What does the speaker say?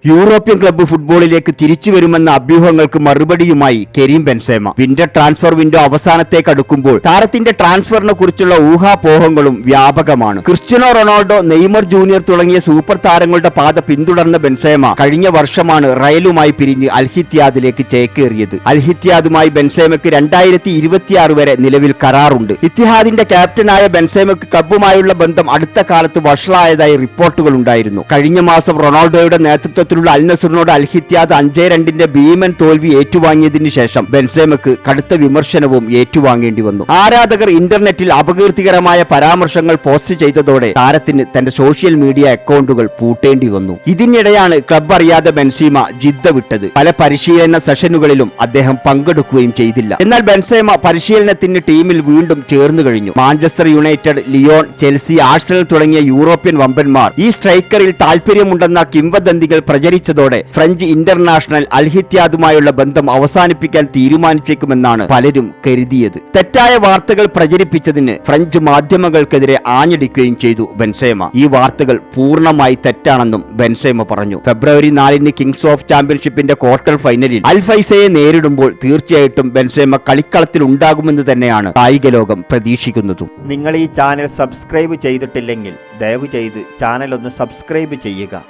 European club ഫുട്ബോളിലേക്ക് തിരിച്ചുവരുമെന്ന അഭ്യൂഹങ്ങൾക്ക് മറുപടിയുമായി Karim Benzema. Winter transfer window അവസാനത്തേക്ക് അടുക്കുമ്പോൾ താരത്തിന്റെ ട്രാൻസ്ഫറിനെ കുറിച്ചുള്ള ഊഹാപോഹങ്ങളും വ്യാപകമാണ്. ക്രിസ്ത്യാനോ റൊണാൾഡോ, നെയ്മർ ജൂനിയർ തുടങ്ങിയ സൂപ്പർ താരങ്ങളുടെ പാത പിന്തുടർന്ന ബെൻസേമ കഴിഞ്ഞ വർഷമാണ് റയലുമായി പിരിഞ്ഞ് അൽഹിത്യാദിലേക്ക് ചേക്കേറിയത്. അൽഹിത്യാദുമായി ബെൻസേമയ്ക്ക് 2026 വരെ നിലവിൽ കരാറുണ്ട്. ഇത്തിഹാദിന്റെ ക്യാപ്റ്റനായ ബെൻസേമയ്ക്ക് ക്ലബ്ബുമായുള്ള ബന്ധം അടുത്ത കാലത്ത് വഷളായതായി റിപ്പോർട്ടുകൾ ഉണ്ടായിരുന്നു. കഴിഞ്ഞ മാസം റൊണാൾഡോയുടെ നേതൃത്വത്തിൽ അൽ നസറിനോട് അൽഹിത്യാദ് 5-2 ഭീമൻ തോൽവി ഏറ്റുവാങ്ങിയതിനു ശേഷം ബെൻസേമക്ക് കടുത്ത വിമർശനവും ഏറ്റുവാങ്ങേണ്ടി വന്നു. ആരാധകർ ഇന്റർനെറ്റിൽ അപകീർത്തികരമായ പരാമർശങ്ങൾ പോസ്റ്റ് ചെയ്തതോടെ താരത്തിന് തന്റെ സോഷ്യൽ മീഡിയ അക്കൗണ്ടുകൾ പൂട്ടേണ്ടി വന്നു. ഇതിനിടെയാണ് ക്ലബ്ബ് അറിയാതെ ബെൻസീമ ജിദ്ദ വിട്ടത്. പല പരിശീലന സെഷനുകളിലും അദ്ദേഹം പങ്കെടുക്കുകയും ചെയ്തില്ല. എന്നാൽ ബെൻസേമ പരിശീലനത്തിന് ടീമിൽ വീണ്ടും ചേർന്നു കഴിഞ്ഞു. Manchester United, Lyon, Chelsea, Arsenal തുടങ്ങിയ യൂറോപ്യൻ വമ്പന്മാർ ഈ സ്ട്രൈക്കറിൽ താൽപര്യമുണ്ടെന്ന കിംവദന്തികൾ പ്രചരിച്ചതോടെ ഫ്രഞ്ച് ഇന്റർനാഷണൽ അൽഹിത്യാദുമായുള്ള ബന്ധം അവസാനിപ്പിക്കാൻ തീരുമാനിച്ചേക്കുമെന്നാണ് പലരും കരുതിയത്. തെറ്റായ വാർത്തകൾ പ്രചരിപ്പിച്ചതിന് ഫ്രഞ്ച് മാധ്യമങ്ങൾക്കെതിരെ ആഞ്ഞടിക്കുകയും ചെയ്തു ബെൻസേമ. ഈ വാർത്തകൾ പൂർണ്ണമായി തെറ്റാണെന്നും ബെൻസേമ പറഞ്ഞു. ഫെബ്രുവരി 4 കിങ്സ് ഓഫ് ചാമ്പ്യൻഷിപ്പിന്റെ ക്വാർട്ടർ ഫൈനലിൽ അൽ ഫൈസയെ നേരിടുമ്പോൾ തീർച്ചയായിട്ടും ബെൻസേമ കളിക്കളത്തിൽ ഉണ്ടാകുമെന്ന് തന്നെയാണ് കായിക ലോകം പ്രതീക്ഷിക്കുന്നതും. നിങ്ങൾ ഈ ചാനൽ സബ്സ്ക്രൈബ് ചെയ്തിട്ടില്ലെങ്കിൽ ദയവ് ചെയ്ത് ചാനൽ ഒന്ന് സബ്സ്ക്രൈബ് ചെയ്യുക.